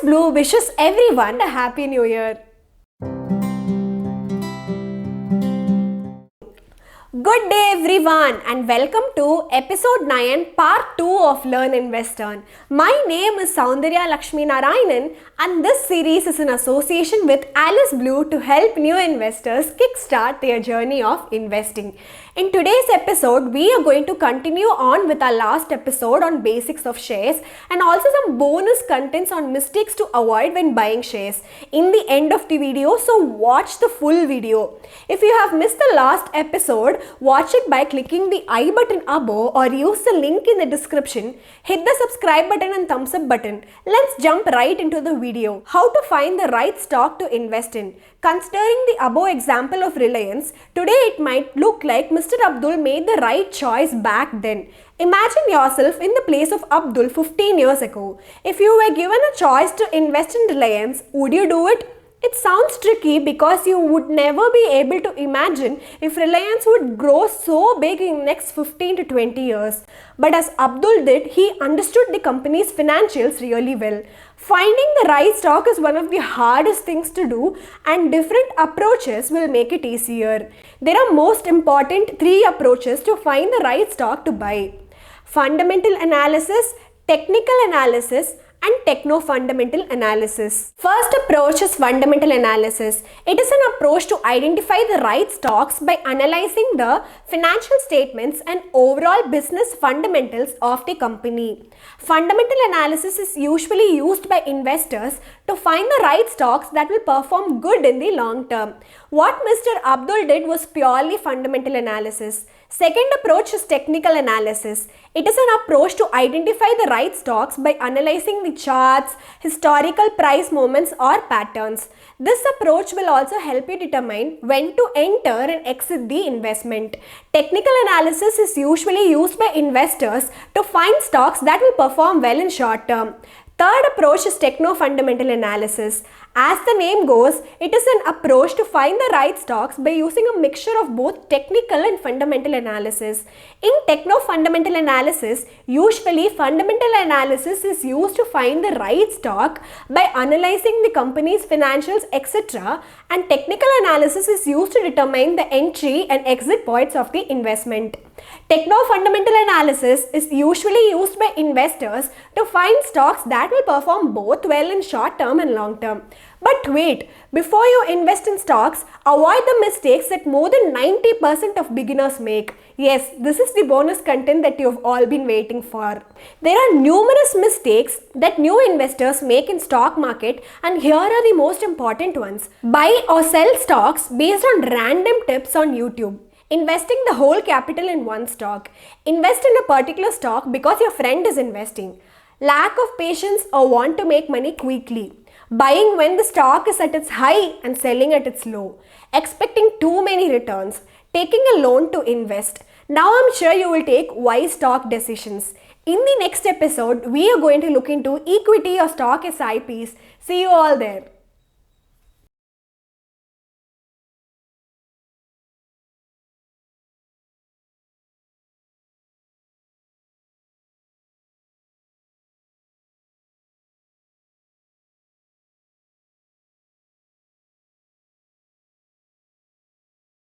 Blue wishes everyone a Happy New Year. Good day everyone and welcome to episode 9 part 2 of Learn Invest Earn. My name is Soundarya Lakshmi Narayanan and this series is in association with Alice Blue to help new investors kickstart their journey of investing. In today's episode, we are going to continue on with our last episode on basics of shares and also some bonus contents on mistakes to avoid when buying shares in the end of the video, so watch the full video. If you have missed the last episode, watch it by clicking the I button above or use the link in the description. Hit the subscribe button and thumbs up button. Let's jump right into the video. How to find the right stock to invest in. Considering the above example of Reliance, today it might look like Mr. Abdul made the right choice back then. Imagine yourself in the place of Abdul 15 years ago. If you were given a choice to invest in Reliance, would you do it? It sounds tricky because you would never be able to imagine if Reliance would grow so big in the next 15 to 20 years. But as Abdul did, he understood the company's financials really well. Finding the right stock is one of the hardest things to do and different approaches will make it easier. There are most important 3 approaches to find the right stock to buy. Fundamental analysis, technical analysis, and techno-fundamental analysis. First approach is fundamental analysis. It is an approach to identify the right stocks by analyzing the financial statements and overall business fundamentals of the company. Fundamental analysis is usually used by investors to find the right stocks that will perform good in the long term. What Mr. Abdul did was purely fundamental analysis. Second approach is technical analysis. It is an approach to identify the right stocks by analyzing the charts, historical price movements or patterns. This approach will also help you determine when to enter and exit the investment. Technical analysis is usually used by investors to find stocks that will perform well in short term. Third approach is techno-fundamental analysis. As the name goes, it is an approach to find the right stocks by using a mixture of both technical and fundamental analysis. In techno-fundamental analysis, usually fundamental analysis is used to find the right stock by analyzing the company's financials, etc. and technical analysis is used to determine the entry and exit points of the investment. Techno-fundamental analysis is usually used by investors to find stocks that will perform both well in short term and long term. But wait, before you invest in stocks, avoid the mistakes that more than 90% of beginners make. Yes, this is the bonus content that you've all been waiting for. There are numerous mistakes that new investors make in stock market and here are the most important ones. Buy or sell stocks based on random tips on YouTube. Investing the whole capital in one stock. Invest in a particular stock because your friend is investing. Lack of patience or want to make money quickly. Buying when the stock is at its high and selling at its low. Expecting too many returns. Taking a loan to invest. Now I'm sure you will take wise stock decisions. In the next episode, we are going to look into equity or stock SIPs. See you all there.